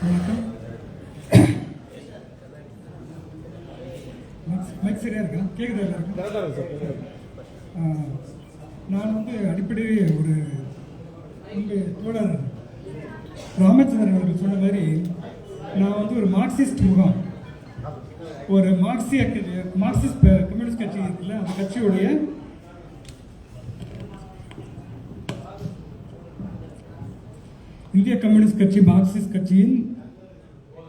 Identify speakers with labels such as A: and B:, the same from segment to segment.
A: வணக்கம். மைக் சரியா இருக்கா? கேட்குதா எல்லாருக்கும்? நான் அடிப்படையே ஒரு தோழர் ராமச்சந்திரன் அவர்கள் சொன்ன மாதிரி நான் ஒரு மார்க்சிஸ்ட் முகாம், ஒரு மார்க்சிஸ்ட் கம்யூனிஸ்ட் கட்சி இருக்குல்ல, அந்த கட்சியுடைய இந்திய கம்யூனிஸ்ட் கட்சி மார்க்சிஸ்ட் கட்சியின்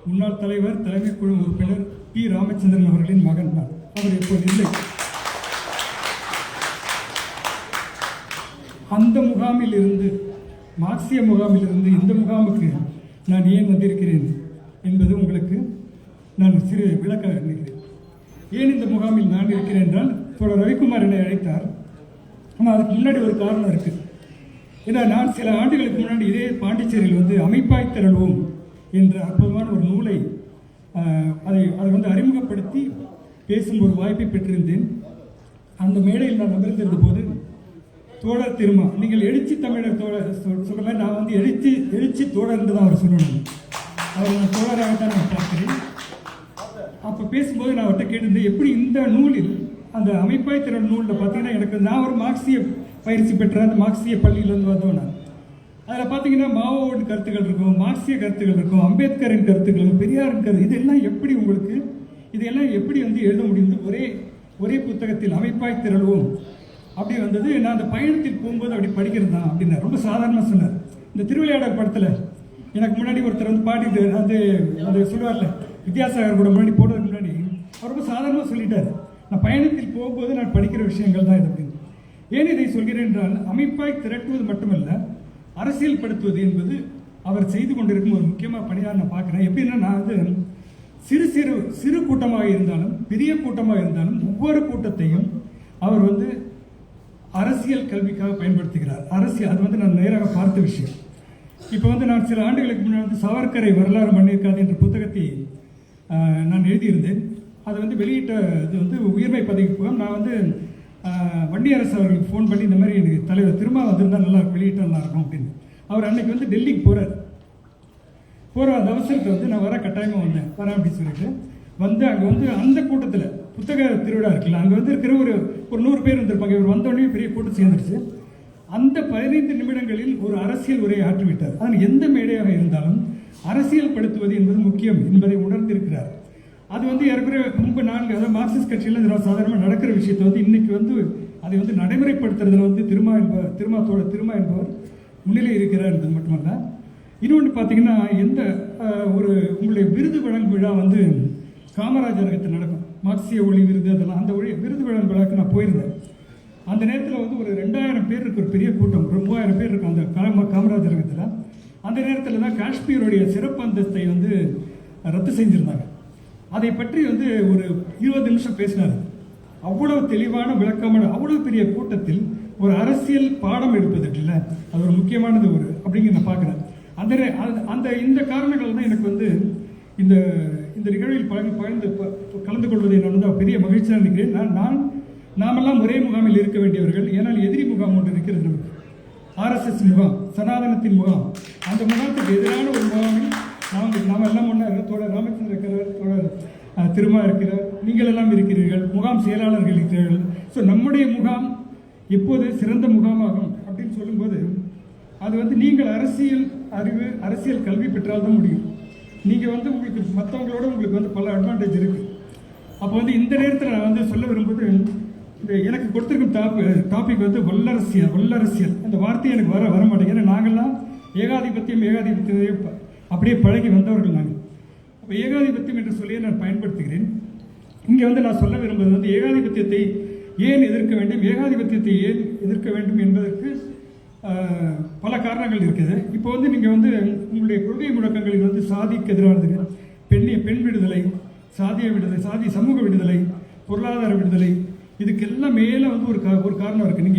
A: முன்னாள் தலைவர், தலைமை குழு உறுப்பினர் பி ராமச்சந்திரன் அவர்களின் மகன் தான். அவர் இப்போது இல்லை. அந்த முகாமில் இருந்து, மார்க்சிய முகாமில் இருந்து இந்த முகாமுக்கு நான் ஏன் வந்திருக்கிறேன் என்பது உங்களுக்கு நான் சிறு விளக்க நினைக்கிறேன். ஏன் இந்த முகாமில் நான் இருக்கிறேன் என்றால், தோழர் ரவிக்குமார் என்னை அழைத்தார். ஆனால் அதுக்கு முன்னாடி ஒரு காரணம் இருக்குது. ஏன்னா நான் சில ஆண்டுகளுக்கு முன்னாடி இதே பாண்டிச்சேரியில் அமைப்பாய் திரள்வோம் என்ற அற்புதமான ஒரு நூலை அதை அறிமுகப்படுத்தி பேசும் ஒரு வாய்ப்பை பெற்றிருந்தேன். அந்த மேடையில் நான் அமர்ந்திருந்த போது தோழர் திருமா, நீங்கள் எழுச்சி தமிழர் தோழர் சொல்ற மாதிரி நான் எழுச்சி தோழர் என்று தான் அவர் சொல்லணும். அவர் நான் தோழராகத்தான் நான் பார்க்கிறேன். அப்போ பேசும்போது நான் அவர்கிட்ட கேட்டிருந்தேன், எப்படி இந்த நூலில், அந்த அமைப்பாய் திறன் நூலில் பார்த்தீங்கன்னா, நான் ஒரு மார்க்சிய பயிற்சி பெற்ற அந்த மார்க்சிய பள்ளியிலேருந்து வந்தோம். நான் அதில் பார்த்தீங்கன்னா மாவோட கருத்துக்கள் இருக்கும், மார்க்சிய கருத்துக்கள் இருக்கும், அம்பேத்கரின் கருத்துக்கள், பெரியாரின் கருத்து, இதெல்லாம் எப்படி இதெல்லாம் எப்படி எழுத முடியும் ஒரே புத்தகத்தில் அமைப்பாய் திரள்வோம் அப்படி வந்தது. நான் அந்த பயணத்தில் போகும்போது அப்படி படிக்கிறது தான் அப்படின்னா ரொம்ப சாதாரணமாக சொன்னார். இந்த திருவிளையாடல் படத்தில் எனக்கு முன்னாடி ஒருத்தர் பாடிட்டு அது சொல்லுவார்ல, வித்யாசாகர் கூட முன்னாடி போடுறதுக்கு முன்னாடி அவர் ரொம்ப சாதாரணமாக சொல்லிட்டார், நான் பயணத்தில் போகும்போது நான் படிக்கிற விஷயங்கள் தான் இது அப்படின்னு. ஏன் இதை சொல்கிறேன் என்றால், அமைப்பாய் திரட்டுவது மட்டுமல்ல, அரசியல் படுத்துவது என்பது அவர் செய்து கொண்டிருக்கும் ஒரு முக்கியமான பணியாக நான் பார்க்குறேன். எப்படின்னா, நான் சிறு கூட்டமாக இருந்தாலும் பெரிய கூட்டமாக இருந்தாலும் ஒவ்வொரு கூட்டத்தையும் அவர் அரசியல் கல்விக்காக பயன்படுத்துகிறார். அரசியல் அது நான் நேராக பார்த்த விஷயம். இப்போ நான் சில ஆண்டுகளுக்கு முன்னாடி சாவர்கரை வரலாறு மண்ணிற்காது என்ற புத்தகத்தை நான் எழுதியிருந்தேன். அதை வெளியிட்ட இது உயிர்மை பதவிக்கு நான் வண்டியரசு அவர்களுக்கு ஃபோன் பண்ணி, இந்த மாதிரி எனக்கு தலைவர் திரும்ப வந்திருந்தால் நல்லா வெளியிட்டால் நல்லா இருக்கும் அப்படின்னு. அவர் அன்னைக்கு டெல்லிக்கு போகிற அந்த அவசரத்தை நான் வர கட்டாயமாக வரேன் அப்படின்னு சொல்லிட்டு அங்கே அந்த கூட்டத்தில் புத்தக திருவிழா இருக்குல்ல, அங்கே இருக்கிற ஒரு 100 பேர் வந்திருப்பாங்க. இவர் வந்தோடனே பெரிய கூட்டம் சேர்ந்துருச்சு. அந்த 15 நிமிடங்களில் ஒரு அரசியல் உரையை ஆற்றிவிட்டார். ஆனால் எந்த மேடையாக இருந்தாலும் அரசியல் படுத்துவது என்பது முக்கியம் என்பதை உணர்ந்திருக்கிறார். அது ஏற்கனவே முன்பு 4 அதாவது மார்க்சிஸ்ட் கட்சியில் சாதாரணமாக நடக்கிற விஷயத்தை இன்னைக்கு அதை நடைமுறைப்படுத்துறதுல திருமா என்பவர் முன்னிலை இருக்கிறார் என்பது மட்டுமல்ல, இன்னொன்று பார்த்தீங்கன்னா, உங்களுடைய விருது வழங்கும் விழா காமராஜரகத்தில் நடக்கும், மார்க்சிய ஒளி விருது, அதெல்லாம் அந்த விருது வழங்கும் விழாவுக்கு நான் போயிருந்தேன். அந்த நேரத்தில் ஒரு 2000 பேர் இருக்கு, ஒரு பெரிய கூட்டம், ஒரு 3000 பேர் இருக்கும் அந்த காமராஜரகத்தில். அந்த நேரத்தில் தான் காஷ்மீருடைய சிறப்பு அந்தஸ்தை ரத்து செஞ்சுருந்தாங்க. அதை பற்றி ஒரு 20 நிமிஷம் பேசினார். அவ்வளவு தெளிவான விளக்கமான, அவ்வளவு பெரிய கூட்டத்தில் ஒரு அரசியல் பாடம் எடுப்பதற்கு இல்லை, அது ஒரு முக்கியமானது அப்படிங்கிற நான் பார்க்குறேன். இந்த காரணங்கள் தான் எனக்கு இந்த நிகழ்வில் கலந்து கொள்வதை நான் பெரிய மகிழ்ச்சியாக நினைக்கிறேன். நாமெல்லாம் ஒரே முகாமில் இருக்க வேண்டியவர்கள். ஏன்னால் எதிரி முகாம் ஒன்று இருக்கிறது நமக்கு, RSS முகாம், சனாதனத்தின் முகாம். அந்த முகாமத்துக்கு எதிரான ஒரு முகாமில் நாம் எல்லாம் ஒன்றா இருக்கிற தோழர் ராமச்சந்திரன் இருக்கிறார், தோழர் திருமா இருக்கிறார், நீங்கள் எல்லாம் இருக்கிறீர்கள், முகாம் செயலாளர்கள் இருக்கிறார்கள். ஸோ நம்முடைய முகாம் எப்போது சிறந்த முகாமாகும் அப்படின்னு சொல்லும்போது, அது நீங்கள் அரசியல் அறிவு, அரசியல் கல்வி பெற்றால்தான் முடியும். நீங்கள் உங்களுக்கு மற்றவங்களோட உங்களுக்கு பல அட்வான்டேஜ் இருக்குது. அப்போ இந்த நேரத்தில் நான் சொல்ல வரும்போது, இந்த எனக்கு கொடுத்துருக்கும் டாபிக் வல்லரசியல் அந்த வார்த்தை எனக்கு வர மாட்டேங்குது. ஏன்னா நாங்கள்லாம் ஏகாதிபத்தியம் அப்படியே பழகி வந்தவர்கள் நாங்கள். அப்போ ஏகாதிபத்தியம் என்று சொல்லியே நான் பயன்படுத்துகிறேன். இங்கே நான் சொல்ல விரும்புவது ஏகாதிபத்தியத்தை ஏன் எதிர்க்க வேண்டும், ஏகாதிபத்தியத்தை ஏன் எதிர்க்க வேண்டும் என்பதற்கு பல காரணங்கள் இருக்குது. இப்போ நீங்கள் உங்களுடைய கொள்கை முழக்கங்களில் சாதிக்கு எதிரானது, பெண் விடுதலை, சாதிய விடுதலை, சமூக விடுதலை, பொருளாதார விடுதலை, இதுக்கெல்லாம் மேலே ஒரு காரணம் இருக்குது.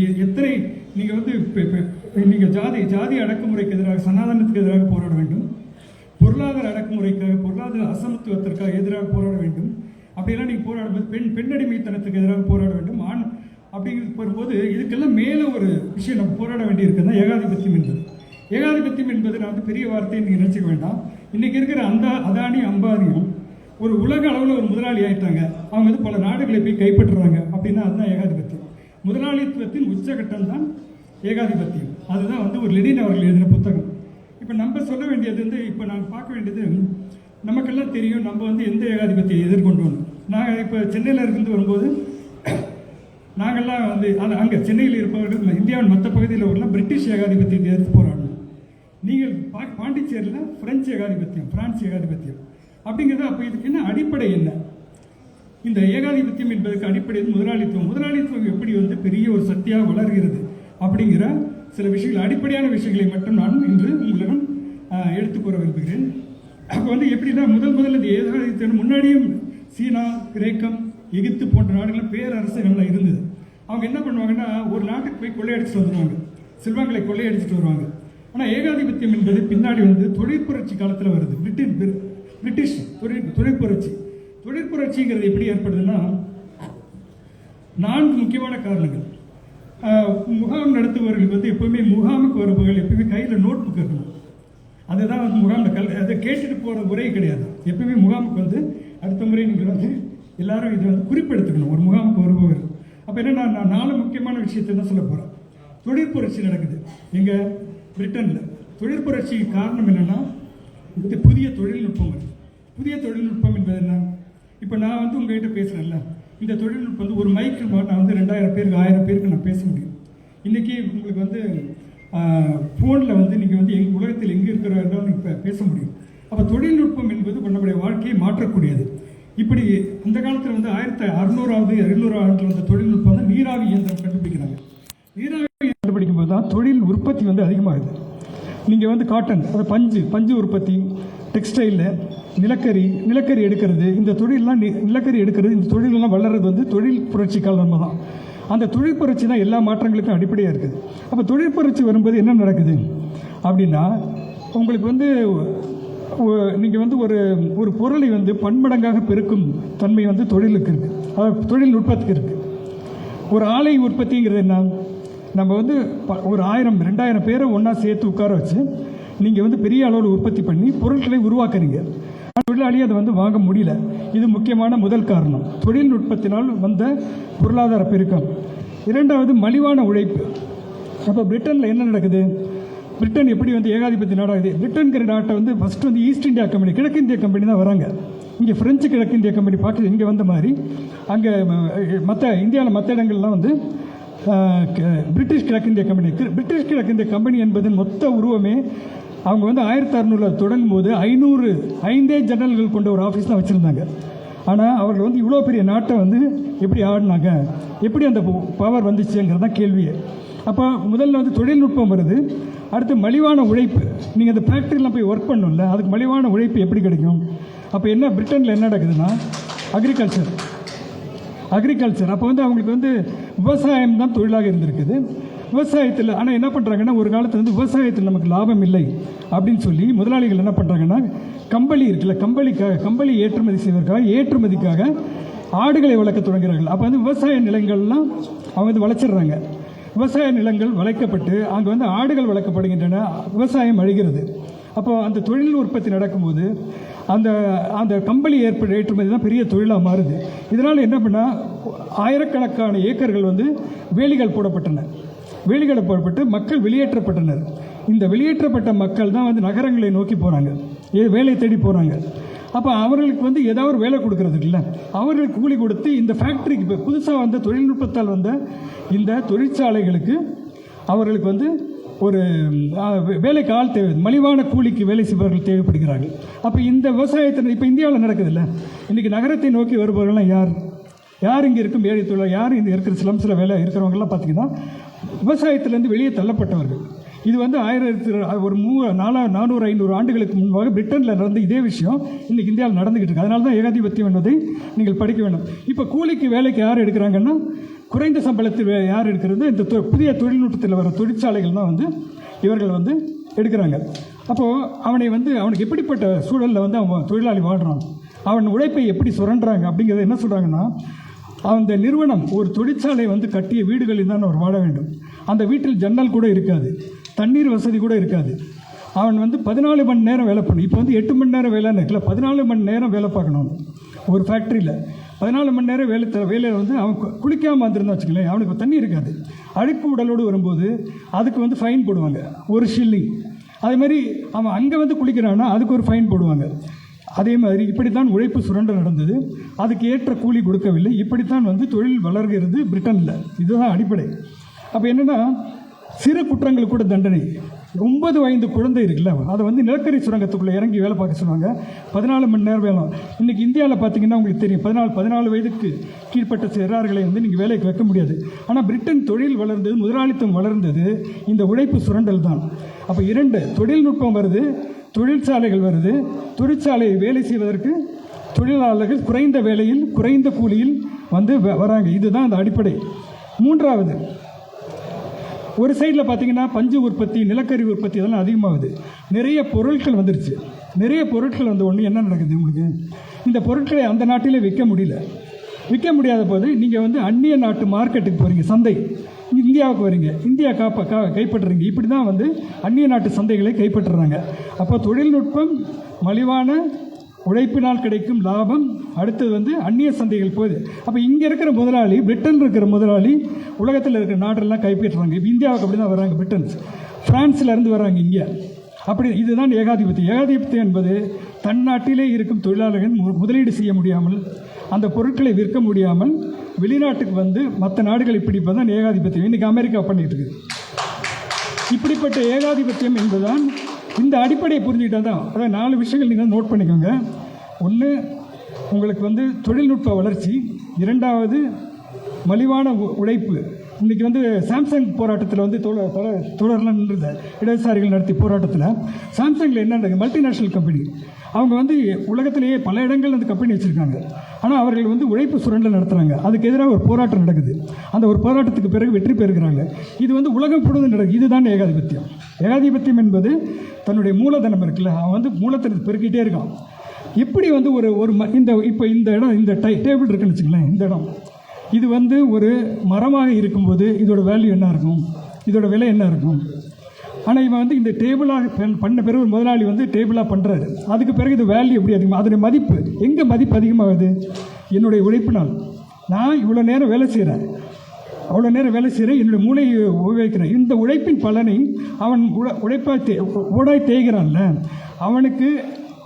A: நீங்கள் ஜாதி அடக்குமுறைக்கு எதிராக, சனாதனத்துக்கு எதிராக போராட வேண்டும், பொருளாதார அடக்குமுறைக்காக, பொருளாதார அசமத்துவத்திற்காக எதிராக போராட வேண்டும். அப்படியெல்லாம் நீங்கள் போராடும்போது பெண்ணடிமைத்தனத்துக்கு எதிராக போராட வேண்டும். அப்படிங்கிறது வரும்போது இதுக்கெல்லாம் மேலே ஒரு விஷயம் நம்ம போராட வேண்டியிருக்குன்னா ஏகாதிபத்தியம் என்பது. ஏகாதிபத்தியம் என்பது நான் வந்து பெரிய வார்த்தையை நீங்கள் நினச்சிக்க வேண்டாம். இன்றைக்கி இருக்கிற அந்த அதானி அம்பானியும் ஒரு உலக அளவில் ஒரு முதலாளி ஆகிட்டாங்க. அவங்க வந்து பல நாடுகளை போய் கைப்பற்றுறாங்க அப்படின்னா அதுதான் ஏகாதிபத்தியம். முதலாளித்துவத்தின் உச்சகட்டம் தான் ஏகாதிபத்தியம். அதுதான் வந்து ஒரு லெனின் அவர்கள் எழுதின புத்தகம். இப்போ நம்ம சொல்ல வேண்டியது வந்து இப்போ நான் பார்க்க வேண்டியது நமக்கெல்லாம் தெரியும் நம்ம வந்து எந்த ஏகாதிபத்தியை எதிர்கொண்டோம். நாங்கள் இப்போ சென்னையில் இருந்து வரும்போது நாங்கள்லாம் வந்து அங்கே சென்னையில் இருப்பவர்கள் இந்தியாவின் மற்ற பகுதியில் உள்ள பிரிட்டிஷ் ஏகாதிபத்தியத்தை எதிர்த்து போராடணும். நீங்கள் பாண்டிச்சேரியில் பிரெஞ்சு ஏகாதிபத்தியம், பிரான்ஸ் ஏகாதிபத்தியம் அப்படிங்கிறது. அப்போ இதுக்கு என்ன அடிப்படை என்ன? இந்த ஏகாதிபத்தியம் என்பதற்கு அடிப்படை முதலாளித்துவம். முதலாளித்துவம் எப்படி வந்து பெரிய ஒரு சக்தியாக வளர்கிறது அப்படிங்கிற சில விஷயங்கள், அடிப்படையான விஷயங்களை மட்டும் நான் இன்று உங்களிடம் எடுத்து கூற விரும்புகிறேன். அப்போ வந்து எப்படின்னா முதல்ல இந்த ஏகாதிபத்தியம் முன்னாடியும் சீனா, கிரேக்கம், எகிப்து போன்ற நாடுகள் பேரரசுகள்லாம் இருந்தது. அவங்க என்ன பண்ணுவாங்கன்னா ஒரு நாட்டுக்கு போய் கொள்ளையடிச்சுட்டு வந்துடுவாங்க, செல்வங்களை கொள்ளையடிச்சிட்டு வருவாங்க. ஆனால் ஏகாதிபத்தியம் என்பது பின்னாடி வந்து தொழிற்புரட்சி காலத்தில் வருது. பிரிட்டிஷ் தொழிற்புரட்சிங்கிறது எப்படி ஏற்படுதுன்னா 4 முக்கியமான காரணங்கள். முகாம் நடத்துபவர்களுக்கு வந்து எப்பவுமே முகாமுக்கு வருபவர்கள் எப்பவுமே கையில் நோட் புக் இருக்கணும். அதுதான் வந்து முகாமில் அதை கேட்டுட்டு போகிற முறை கிடையாது. எப்பவுமே முகாமுக்கு வந்து அடுத்த முறை நீங்கள் வந்து எல்லாரும் இதை வந்து குறிப்பெடுத்துக்கணும் ஒரு முகாமுக்கு வருபவர். அப்போ என்ன நான் 4 முக்கியமான விஷயத்தை தான் சொல்ல போகிறேன். தொழிற்புரட்சி நடக்குது எங்கள் பிரிட்டனில். தொழிற்புரட்சிக்கு காரணம் என்னென்னா இந்த புதிய தொழில்நுட்பங்கள். புதிய தொழில்நுட்பம் என்பது என்ன? இப்போ நான் வந்து உங்கள்கிட்ட பேசுகிறேன்ல, இந்த தொழில்நுட்பம் வந்து ஒரு மைக்கு நான் வந்து 2000 பேருக்கு 1000 பேருக்கு நான் பேச முடியும். இன்றைக்கி உங்களுக்கு வந்து ஃபோனில் வந்து நீங்கள் வந்து எங்கள் உலகத்தில் எங்கே இருக்கிற இடம் நீங்கள் பேச முடியும். அப்போ தொழில்நுட்பம் என்பது நம்முடைய வாழ்க்கையை மாற்றக்கூடியது. இப்படி அந்த காலத்தில் வந்து 1600வது 200 ஆண்டில் வந்த தொழில்நுட்பம் வந்து நீராவி இயந்திரம் கண்டுபிடிக்கிறாங்க. நீராவி கண்டுபிடிக்கும் போது தான் தொழில் உற்பத்தி வந்து அதிகமாகுது. நீங்கள் வந்து காட்டன், அது பஞ்சு உற்பத்தி, டெக்ஸ்டைலில் நிலக்கரி எடுக்கிறது, இந்த தொழிலெலாம் நிலக்கரி எடுக்கிறது, இந்த தொழிலெல்லாம் வளர்கிறது வந்து தொழில் புரட்சி காரணமாக தான். அந்த தொழில் புரட்சி தான் எல்லா மாற்றங்களுக்கும் அடிப்படையாக இருக்குது. அப்போ தொழில் புரட்சி வரும்போது என்ன நடக்குது அப்படின்னா உங்களுக்கு வந்து நீங்கள் வந்து ஒரு பொருளை வந்து பன்மடங்காக பெருக்கும் தன்மை வந்து தொழிலுக்கு இருக்குது, அதாவது தொழில்நுட்பத்துக்கு இருக்குது. ஒரு ஆலை உற்பத்திங்கிறது என்ன? நம்ம வந்து ஒரு 1000 2000 பேரை ஒன்றா சேர்த்து உட்கார வச்சு நீங்கள் வந்து பெரிய அளவில் உற்பத்தி பண்ணி பொருட்களை உருவாக்குறீங்க. தொழிலாளி அதை வந்து வாங்க முடியல. இது முக்கியமான முதல் காரணம், தொழில்நுட்பத்தினால் வந்த பொருளாதார பெருக்கம். 2வது மலிவான உழைப்பு. அப்போ பிரிட்டனில் என்ன நடக்குது? பிரிட்டன் எப்படி வந்து ஏகாதிபத்திய நாடாகுது? பிரிட்டன்கிற நாட்டை வந்து ஃபஸ்ட்டு வந்து ஈஸ்ட் இந்தியா கம்பெனி, கிழக்கிந்திய கம்பெனி தான் வராங்க. இங்கே ஃப்ரெஞ்சு கிழக்கிந்திய கம்பெனி பார்க்குது இங்கே வந்த மாதிரி அங்கே இந்தியாவில் மற்ற இடங்கள்லாம் வந்து பிரிட்டிஷ் கிழக்கிந்திய கம்பெனி. பிரிட்டிஷ் கிழக்கிந்திய கம்பெனி என்பதன் மொத்த உருவமே அவங்க வந்து 1600 தொடங்கும் போது 5 ஜெனரல்கள் கொண்ட ஒரு ஆஃபீஸ் தான் வச்சுருந்தாங்க. ஆனால் அவர்கள் வந்து இவ்வளோ பெரிய நாட்டை வந்து எப்படி ஆடினாங்க, எப்படி அந்த பவர் வந்துச்சுங்கிறது தான் கேள்வியே. அப்போ முதல்ல வந்து தொழில்நுட்பம் வருது, அடுத்து மலிவான உழைப்பு. நீங்கள் அந்த ஃபேக்ட்ரிலாம் போய் ஒர்க் பண்ணணும்ல, அதுக்கு மலிவான உழைப்பு எப்படி கிடைக்கும்? அப்போ என்ன பிரிட்டனில் என்ன நடக்குதுன்னா அக்ரிகல்ச்சர். அப்போ வந்து அவங்களுக்கு வந்து விவசாயம் தான் தொழிலாக இருந்திருக்குது. விவசாயத்தில் ஆனால் என்ன பண்ணுறாங்கன்னா ஒரு காலத்தில் வந்து விவசாயத்தில் நமக்கு லாபம் இல்லை அப்படின்னு சொல்லி முதலாளிகள் என்ன பண்ணுறாங்கன்னா கம்பளி இருக்குல்ல, கம்பளி ஏற்றுமதிக்காக ஆடுகளை வளர்க்க தொடங்குகிறார்கள். அப்போ வந்து விவசாய நிலங்கள்லாம் அவங்க வந்து வளர்ச்சிடுறாங்க. விவசாய நிலங்கள் வளைக்கப்பட்டு அங்கே வந்து ஆடுகள் வளர்க்கப்படுகின்றன, விவசாயம் அழிகிறது. அப்போ அந்த தொழில் உற்பத்தி நடக்கும்போது அந்த கம்பளி ஏற்றுமதி தான் பெரிய தொழிலாக மாறுது. இதனால் என்ன பண்ணால் ஆயிரக்கணக்கான ஏக்கர்கள் வந்து வேலிகள் போடப்பட்டு மக்கள் வெளியேற்றப்பட்டனர். இந்த வெளியேற்றப்பட்ட மக்கள் தான் வந்து நகரங்களை நோக்கி போகிறாங்க, வேலை தேடி போகிறாங்க. அப்போ அவர்களுக்கு வந்து ஏதாவது ஒரு வேலை கொடுக்கறதுக்கு இல்லை, அவர்களுக்கு கூலி கொடுத்து இந்த ஃபேக்ட்ரிக்கு இப்போ புதுசாக வந்த தொழில்நுட்பத்தால் வந்த இந்த தொழிற்சாலைகளுக்கு அவர்களுக்கு வந்து ஒரு வேலைக்கு ஆள் தேவை, மலிவான கூலிக்கு வேலை செய்பவர்கள் தேவைப்படுகிறார்கள். அப்போ இந்த விவசாயத்தில் இப்போ இந்தியாவில் நடக்குதுல்ல, இன்றைக்கி நகரத்தை நோக்கி வருபவர்கள்லாம் யார் இங்கே இருக்கும் ஏழை தொழிலாளர், யார் இங்கே இருக்கிற சில வேலை இருக்கிறவங்கலாம் பார்த்திங்கன்னா விவசாயத்திலேருந்து வெளியே தள்ளப்பட்டவர்கள். இது வந்து 400-500 ஆண்டுகளுக்கு முன்பாக பிரிட்டனில் நடந்த இதே விஷயம் இன்றைக்கி இந்தியாவில் நடந்துக்கிட்டு இருக்குது. அதனால தான் ஏகாதிபத்தியம் என்பதை நீங்கள் படிக்க வேண்டும். இப்போ கூலிக்கு வேலைக்கு யார் எடுக்கிறாங்கன்னா குறைந்த சம்பளத்தில் யார் எடுக்கிறது? இந்த புதிய தொழில்நுட்பத்தில் வர தொழிற்சாலைகள் தான் வந்து இவர்கள் வந்து எடுக்கிறாங்க. அப்போது அவனுக்கு எப்படிப்பட்ட சூழலில் வந்து அவன் தொழிலாளி வாழ்கிறான், அவன் உழைப்பை எப்படி சுரண்டுறாங்க அப்படிங்கிறத என்ன சொல்கிறாங்கன்னா, அந்த நிறுவனம் ஒரு தொழிற்சாலை வந்து கட்டிய வீடுகளில் தான் அவர் வாழ வேண்டும். அந்த வீட்டில் ஜன்னல் கூட இருக்காது, தண்ணீர் வசதி கூட இருக்காது. அவன் வந்து 14 மணி நேரம் வேலை பண்ணணும். இப்போ வந்து 8 மணி நேரம் வேலைன்னு இருக்குல்ல, 14 மணி நேரம் வேலை பார்க்கணும் ஒரு ஃபேக்ட்ரியில். 14 மணி நேரம் வேலையில் வந்து அவன் குளிக்காமல் வந்திருந்தா வச்சுக்கலேன், அவனுக்கு தண்ணி இருக்காது. அழுக்கு உடலோடு வரும்போது அதுக்கு வந்து ஃபைன் போடுவாங்க, 1 ஷில்லிங். அதேமாதிரி அவன் அங்கே வந்து குளிக்கிறான்னா அதுக்கு ஒரு ஃபைன் போடுவாங்க. அதே மாதிரி இப்படித்தான் உழைப்பு சுரண்டல் நடந்தது. அதுக்கு ஏற்ற கூலி கொடுக்கவில்லை. இப்படித்தான் வந்து தொழில் வளர்கிறது பிரிட்டனில். இதுதான் அடிப்படை. அப்போ என்னென்னா, சிறு குற்றங்கள் கூட தண்டனை. 9 வயது குழந்தை இருக்குல்ல, அதை வந்து நிலக்கரி சுரங்கத்துக்குள்ளே இறங்கி வேலை பார்க்க சொல்லுவாங்க. 14 மணி நேரம் வேலை. இன்றைக்கி இந்தியாவில் பார்த்தீங்கன்னா உங்களுக்கு தெரியும், 14 வயதுக்கு கீழ்ப்பட்ட சிறார்களை வந்து நீங்கள் வேலைக்கு வைக்க முடியாது. ஆனால் பிரிட்டன் தொழில் வளர்ந்தது, முதலாளித்துவம் வளர்ந்தது இந்த உழைப்பு சுரண்டல் தான். அப்போ 2 தொழில்நுட்பம் வருது, தொழிற்சாலைகள் வருது. தொழிற்சாலையை வேலை செய்வதற்கு தொழிலாளர்கள் குறைந்த வேலையில் குறைந்த கூலியில் வந்து வராங்க. இதுதான் அந்த அடிப்படை. 3வது, ஒரு சைடில் பார்த்தீங்கன்னா பஞ்சு உற்பத்தி, நிலக்கரி உற்பத்தி இதெல்லாம் அதிகமாகுது. நிறைய பொருட்கள் வந்துருச்சு. நிறைய பொருட்கள் வந்த ஒன்று என்ன நடக்குது உங்களுக்கு, இந்த பொருட்களை அந்த நாட்டிலே விற்க முடியல. விற்க முடியாத போது நீங்கள் வந்து அந்நிய நாட்டு மார்க்கெட்டுக்கு போகிறீங்க, சந்தை. இந்தியாவுக்கு வரீங்க, இந்தியா கைப்பற்றுறீங்க. இப்படி தான் வந்து அந்நிய நாட்டு சந்தைகளை கைப்பற்றுறாங்க. அப்போ தொழில்நுட்பம், மலிவான உழைப்பினால் கிடைக்கும் லாபம், அடுத்தது வந்து அந்நிய சந்தைகள் போகுது. அப்போ இங்கே இருக்கிற முதலாளி, பிரிட்டன் இருக்கிற முதலாளி உலகத்தில் இருக்கிற நாட்டெல்லாம் கைப்பற்றுறாங்க. இப்போ இந்தியாவுக்கு அப்படி தான் வராங்க. பிரிட்டன்ஸ் ஃப்ரான்ஸ்லேருந்து வராங்க இங்கே. அப்படி இதுதான் ஏகாதிபத்தியம். ஏகாதிபத்தியம் என்பது தன் நாட்டிலே இருக்கும் தொழிலாளர்கள் முதலீடு செய்ய முடியாமல், அந்த பொருட்களை விற்க முடியாமல் வெளிநாட்டுக்கு வந்து மற்ற நாடுகளை பிடிப்பதுதான் ஏகாதிபத்தியம். இன்றைக்கி அமெரிக்கா பண்ணிகிட்டு இருக்குது. இப்படிப்பட்ட ஏகாதிபத்தியம் என்பதுதான் இந்த அடிப்படையை புரிஞ்சுக்கிட்டால் தான். அதாவது 4 விஷயங்கள் நீங்கள் நோட் பண்ணிக்கோங்க. 1, உங்களுக்கு வந்து தொழில்நுட்ப வளர்ச்சி. 2வது, மலிவான உழைப்பு. இன்றைக்கி வந்து சாம்சங் போராட்டத்தில் வந்து தோழர்லாம் நின்றுத இடதுசாரிகள் நடத்திய போராட்டத்தில் சாம்சங்கில் என்ன நடக்குது, மல்டிநேஷ்னல் கம்பெனி. அவங்க வந்து உலகத்திலேயே பல இடங்கள் அந்த கம்பெனி வச்சுருக்காங்க. ஆனால் அவர்கள் வந்து உழைப்பு சுரண்டல் நடத்துகிறாங்க. அதுக்கு எதிராக ஒரு போராட்டம் நடக்குது. அந்த ஒரு போராட்டத்துக்கு பிறகு வெற்றி பெறுகிறாங்க. இது வந்து உலகம் முழுவதும் நடக்குது. இதுதான் ஏகாதிபத்தியம். ஏகாதிபத்தியம் என்பது தன்னுடைய மூலதனம் இருக்குல்ல, அவன் வந்து மூலதனத்தை பெருக்கிட்டே இருக்கான். எப்படி வந்து இந்த இடம், இந்த டேபிள் இருக்குன்னு வச்சுங்களேன், இந்த இடம் இது வந்து ஒரு மரமாக இருக்கும்போது இதோட வேல்யூ என்ன இருக்கும், இதோட விலை என்ன இருக்கும். ஆனால் இவன் வந்து இந்த டேபிளாக பண்ண பிறகு ஒரு முதலாளி வந்து டேபிளாக பண்ணுறாரு. அதுக்கு பிறகு இது வேல்யூ எப்படி அதிகமாக, அதனுடைய மதிப்பு எங்கே மதிப்பு அதிகமாகுது, என்னுடைய உழைப்பினால். நான் இவ்வளோ நேரம் வேலை செய்கிறேன், அவ்வளோ நேரம் வேலை செய்கிறேன், என்னுடைய மூளையை உபயோகிக்கிறேன். இந்த உழைப்பின் பலனை அவன் ஊடாய் தேய்கிறான்ல, அவனுக்கு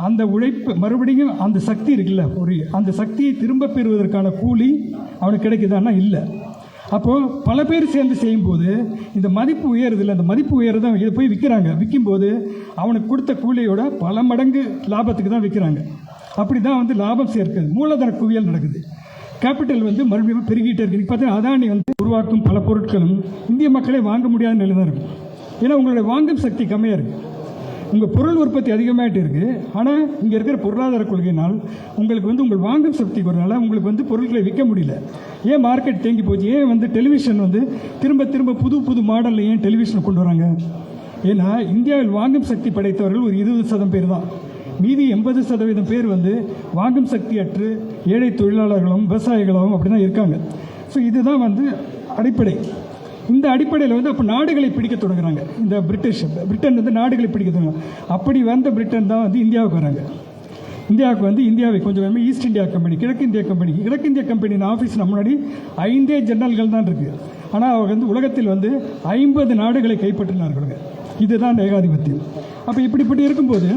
A: அந்த உழைப்பு மறுபடியும் அந்த சக்தி இருக்குல்ல, அந்த சக்தியை திரும்ப பெறுவதற்கான கூலி அவனுக்கு கிடைக்குதான்னா இல்லை. அப்போது பல பேர் சேர்ந்து செய்யும்போது இந்த மதிப்பு உயருதில்லை. அந்த மதிப்பு உயர்தான் இதை போய் விற்கிறாங்க. விற்கும்போது அவனுக்கு கொடுத்த கூலியோட பல மடங்கு லாபத்துக்கு தான் விற்கிறாங்க. அப்படி தான் வந்து லாபம் சேர்க்குது, மூலதன குவியல் நடக்குது. கேபிட்டல் வந்து மறுபடியும் பெருகிட்டே இருக்குது. இப்போ பார்த்தீங்கன்னா அதானி வந்து உருவாக்கும் பல பொருட்களும் இந்திய மக்களே வாங்க முடியாத நிலை தான் இருக்கும். ஏன்னா உங்களுடைய வாங்கும் சக்தி கம்மியாக இருக்குது. உங்கள் பொருள் உற்பத்தி அதிகமாகிட்டு இருக்குது. ஆனால் இங்கே இருக்கிற பொருளாதார கொள்கையினால் உங்களுக்கு வந்து உங்கள் வாங்கும் சக்தி குறைனால உங்களுக்கு வந்து பொருட்களை விற்க முடியல. ஏன் மார்க்கெட் தேங்கி போச்சு? ஏன் வந்து டெலிவிஷன் வந்து திரும்ப புது மாடலில் ஏன் டெலிவிஷனை கொண்டு வராங்க? ஏன்னா இந்தியாவில் வாங்கும் சக்தி படைத்தவர்கள் ஒரு 20% பேர் தான். மீதி 80% பேர் வந்து வாங்கும் சக்தி அற்று ஏழை தொழிலாளர்களும் விவசாயிகளும் அப்படி தான் இருக்காங்க. ஸோ இதுதான் வந்து அடிப்படை. இந்த அடிப்படையில் வந்து அப்போ நாடுகளை பிடிக்க தொடங்குறாங்க. இந்த பிரிட்டன் வந்து நாடுகளை பிடிக்க தொடங்குறாங்க. அப்படி வந்த பிரிட்டன் தான் வந்து இந்தியாவுக்கு வராங்க. இந்தியாவுக்கு வந்து இந்தியாவை கொஞ்சம் ஈஸ்ட் இந்தியா கம்பெனி, கிழக்கிந்திய கம்பெனி ஆஃபீஸ் முன்னாடி 5 ஜெனரல்கள் தான் இருக்குது. ஆனால் அவங்க வந்து உலகத்தில் வந்து 50 நாடுகளை கைப்பற்றினார்கள். இதுதான் ஏகாதிபத்தியம். அப்போ இப்படி இருக்கும்போது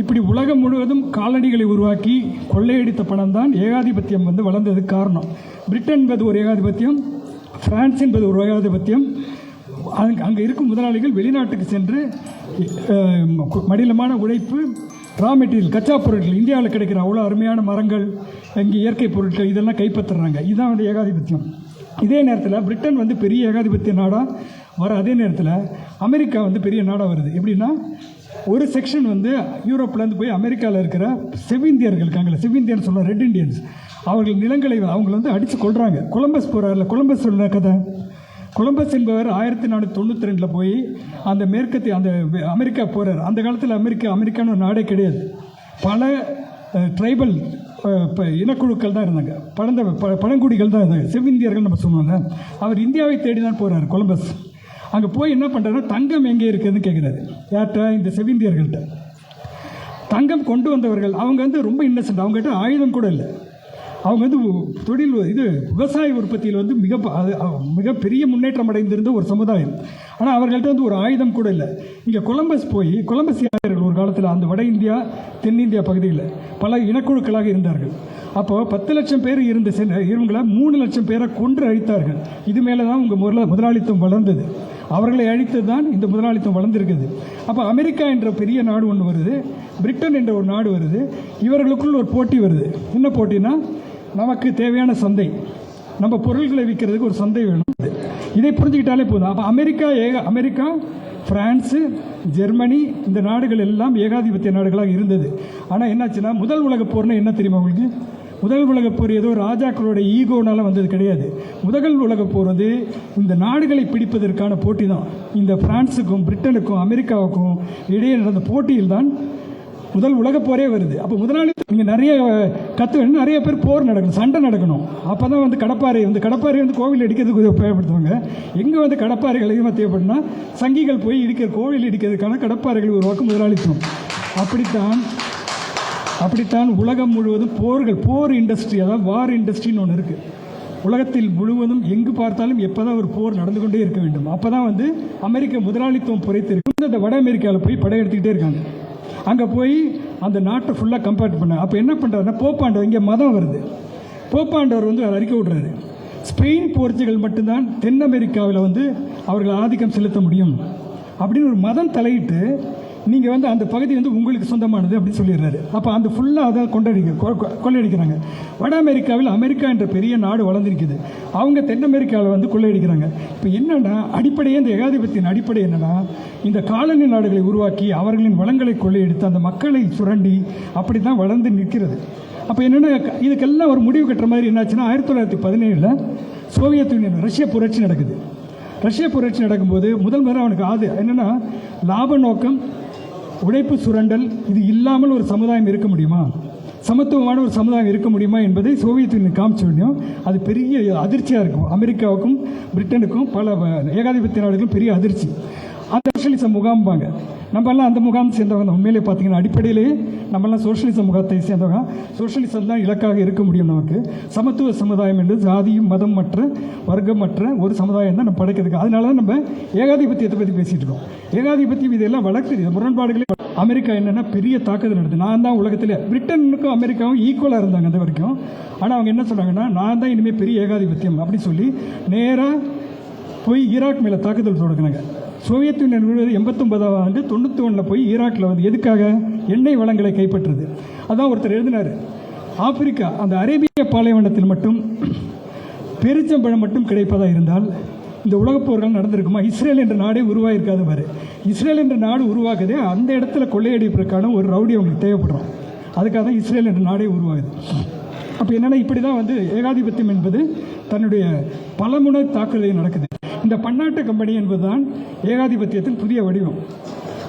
A: இப்படி உலகம் முழுவதும் காலனிகளை உருவாக்கி கொள்ளையடித்த பணம் தான் ஏகாதிபத்தியம் வந்து வளர்ந்ததுக்கு காரணம். பிரிட்டன் என்பது ஒரு ஏகாதிபத்தியம், பிரான்ஸ் என்பது ஒரு ஏகாதிபத்தியம். அங்கே இருக்கும் முதலாளிகள் வெளிநாட்டுக்கு சென்று மடிலமான உழைப்பு, ரா மெட்டீரியல், கச்சா பொருட்கள், இந்தியாவில் கிடைக்கிற அவ்வளோ அருமையான மரங்கள், இங்கே இயற்கை பொருட்கள் இதெல்லாம் கைப்பற்றுறாங்க. இதுதான் வந்து ஏகாதிபத்தியம். இதே நேரத்தில் பிரிட்டன் வந்து பெரிய ஏகாதிபத்திய நாடாக வர அதே நேரத்தில் அமெரிக்கா வந்து பெரிய நாடாக வருது. எப்படின்னா ஒரு செக்ஷன் வந்து யூரோப்லேருந்து போய் அமெரிக்காவில் இருக்கிற செவ்விந்தியர்கள் இருக்காங்களே, செவ்விந்தியன் சொல்ல ரெட் இண்டியன்ஸ், அவர்கள் நிலங்களை அவங்கள வந்து அடித்து கொள்கிறாங்க. கொலம்பஸ் போகிறாரில்ல, கொலம்பஸ் சொல்ல கதை, கொலம்பஸ் என்பவர் 1492 போய் அந்த மேற்கத்திய அந்த அமெரிக்கா போகிறார். அந்த காலத்தில் அமெரிக்கான்னு ஒரு நாடே கிடையாது. பல ட்ரைபல் இனக்குழுக்கள் தான் இருந்தாங்க, பழங்குடிகள் தான் இருந்தாங்க, செவ்விந்தியர்கள் நம்ம சொல்லுவாங்க. அவர் இந்தியாவை தேடி தான் போகிறார் கொலம்பஸ். அங்கே போய் என்ன பண்ணுறாருன்னா தங்கம் எங்கே இருக்குதுன்னு கேட்குறாரு. யார்கிட்ட? இந்த செவ்விந்தியர்கள்ட்ட. தங்கம் கொண்டு வந்தவர்கள் அவங்க வந்து ரொம்ப இன்னசென்ட், அவங்ககிட்ட ஆயுதம் கூட இல்லை. அவங்க வந்து தொழில் விவசாய உற்பத்தியில் வந்து மிகப்பெரிய முன்னேற்றம் அடைந்திருந்த ஒரு சமுதாயம். ஆனால் அவர்கள்ட்ட வந்து ஒரு ஆயுதம் கூட இல்லை. இங்கே கொலம்பஸ் யார்கள் ஒரு காலத்தில் அந்த வட இந்தியா தென்னிந்தியா பகுதியில் பல இனக்குழுக்களாக இருந்தார்கள். அப்போது 10 லட்சம் பேர் இவங்களை 3 லட்சம் பேரை கொன்று அழித்தார்கள். இது மேலே தான் உங்கள் முதலாளித்துவம் வளர்ந்தது. அவர்களை அழித்து தான் இந்த முதலாளித்துவம் வளர்ந்துருக்குது. அப்போ அமெரிக்கா என்ற பெரிய நாடு ஒன்று வருது, பிரிட்டன் என்ற ஒரு நாடு வருது. இவர்களுக்குள் ஒரு போட்டி வருது. என்ன போட்டினா, நமக்கு தேவையான சந்தை, நம்ம பொருள்களை விற்கிறதுக்கு ஒரு சந்தை வேணும். இதை புரிஞ்சுக்கிட்டாலே போதும். அப்போ அமெரிக்கா, பிரான்ஸு, ஜெர்மனி இந்த நாடுகள் எல்லாம் ஏகாதிபத்திய நாடுகளாக இருந்தது. ஆனால் என்னாச்சுன்னா, முதல் உலகப் போர்னா என்ன தெரியுமா உங்களுக்கு? முதல் உலகப் போர் ஏதோ ராஜாக்களோட ஈகோனால வந்தது கிடையாது. முதல் உலகப் போர் வந்து இந்த நாடுகளை பிடிப்பதற்கான போட்டி தான். இந்த பிரான்ஸுக்கும் பிரிட்டனுக்கும் அமெரிக்காவுக்கும் இடையே நடந்த போட்டியில் தான் முதல் உலகப் போரே வருது. அப்போ முதலாளி நீங்கள் நிறைய கற்றுக்கணும், நிறைய பேர் போர் நடக்கணும், சண்டை நடக்கணும். அப்போ தான் வந்து கடப்பாறை வந்து கோவில் இடிக்கிறதுக்கு பயன்படுத்துவாங்க. எங்கே வந்து கடப்பாறைகள் அதிகமாக தேவைப்படுனா சங்கிகள் போய் கோவில் இடிக்கிறதுக்கான கடப்பாறைகள் உருவாக்கும் முதலாளித்துவம். அப்படித்தான் உலகம் முழுவதும் போர் இண்டஸ்ட்ரி, அதாவது வார் இண்டஸ்ட்ரின்னு ஒன்று இருக்குது. உலகத்தில் முழுவதும் எங்கு பார்த்தாலும் எப்போ தான் ஒரு போர் நடந்து கொண்டே இருக்க வேண்டும். அப்போ தான் வந்து அமெரிக்க முதலாளித்துவம் புரைத்திருக்கு. இந்த வட அமெரிக்காவில் போய் படையெடுத்துக்கிட்டே இருக்காங்க. அங்கே போய் அந்த நாட்டை ஃபுல்லாக கம்பேர் பண்ண. அப்போ என்ன பண்ணுறாருன்னா, போப்பாண்டவர், இங்கே மதம் வருது, போப்பாண்டவர் வந்து அதை அறிக்கை விடுறாரு. ஸ்பெயின், போர்ச்சுகல் மட்டும்தான் தென் அமெரிக்காவில் வந்து அவர்கள் ஆதிக்கம் செலுத்த முடியும் அப்படின்னு ஒரு மதம் தலையிட்டு, நீங்கள் வந்து அந்த பகுதி வந்து உங்களுக்கு சொந்தமானது அப்படின்னு சொல்லிடுறாரு. அப்போ அந்த ஃபுல்லாக அதை கொள்ளையடிக்கிறாங்க. வட அமெரிக்காவில் அமெரிக்கா என்ற பெரிய நாடு வளர்ந்துருக்குது, அவங்க தென் அமெரிக்காவில் வந்து கொள்ளையடிக்கிறாங்க. இப்போ என்னென்னா அடிப்படையே இந்த ஏகாதிபத்தியின் அடிப்படை என்னென்னா, இந்த காலனி நாடுகளை உருவாக்கி அவர்களின் வளங்களை கொள்ளையடித்து அந்த மக்களை சுரண்டி அப்படி தான் வளர்ந்து நிற்கிறது. அப்போ என்னென்னா, இதுக்கெல்லாம் ஒரு முடிவு கட்டுற மாதிரி என்னாச்சுன்னா, 1917 சோவியத் யூனியன் ரஷ்ய புரட்சி நடக்குது. ரஷ்ய புரட்சி நடக்கும்போது முதல் முறை அவனுக்கு என்னென்னா, லாப நோக்கம், உழைப்பு சுரண்டல், இது இல்லாமல் ஒரு சமுதாயம் இருக்க முடியுமா, சமத்துவமான ஒரு சமுதாயம் இருக்க முடியுமா என்பதை சோவியத் யூனியன் காமிச்ச உடனே அது பெரிய அதிர்ச்சியாக இருக்கும். அமெரிக்காவுக்கும் பிரிட்டனுக்கும் பல ஏகாதிபத்திய நாடுகளுக்கும் பெரிய அதிர்ச்சி. அந்த சோஷலிச முகாம்பாங்க. நம்மெல்லாம் அந்த முகாம் சேர்ந்தவங்க தான். உண்மையிலே பார்த்தீங்கன்னா அடிப்படையிலே நம்மெல்லாம் சோஷலிச முகாத்தை சேர்ந்தவங்க. சோஷலிசம் தான் இலக்காக இருக்க முடியும். நமக்கு சமத்துவ சமுதாயம் என்று ஜாதியும் மதம் மற்ற வர்க்கமற்ற ஒரு சமுதாயம் தான் நம்ம படைக்கிறதுக்கு. அதனால தான் நம்ம ஏகாதிபத்தியத்தை பற்றி பேசிகிட்டு இருக்கோம். ஏகாதிபத்தியம் இதெல்லாம் வளர்க்குது, முரண்பாடுகளே. அமெரிக்கா என்னென்னா பெரிய தாக்குதல் நடக்குது. நான் தான் உலகத்தில், பிரிட்டனுக்கும் அமெரிக்காவும் ஈக்குவலாக இருந்தாங்க அந்த வரைக்கும். ஆனால் அவங்க என்ன சொன்னாங்கன்னா, நான் தான் இனிமேல் பெரிய ஏகாதிபத்தியம் அப்படின்னு சொல்லி நேராக போய் ஈராக் மேலே தாக்குதல் தொடங்கினாங்க. சோவியத் யூனியன் 89ஆம் ஆண்டு 91 போய் ஈராக்கில் வந்து எதுக்காக? எண்ணெய் வளங்களை கைப்பற்றுறது. அதான் ஒருத்தர் எழுதினார், ஆப்பிரிக்கா அந்த அரேபிய பாலைவனத்தில் மட்டும் பெருச்சம்பழம் மட்டும் கிடைப்பதாக இருந்தால் இந்த உலகப் போர்கள் நடந்திருக்குமா? இஸ்ரேல் என்ற நாடே உருவாயிருக்காது பாரு. இஸ்ரேல் என்ற நாடு உருவாக்குதே அந்த இடத்துல கொள்ளையடிப்பதற்கான ஒரு ரவுடி அவங்களுக்கு தேவைப்படுறோம். அதுக்காக தான் இஸ்ரேல் என்ற நாடே உருவாகுது. அப்போ என்னென்னா, இப்படி தான் வந்து ஏகாதிபத்தியம் என்பது தன்னுடைய பலமுனை தாக்குதலை நடக்குது. இந்த பன்னாட்டு கம்பெனி என்பதுதான் ஏகாதிபத்தியத்தின் புதிய வடிவம்.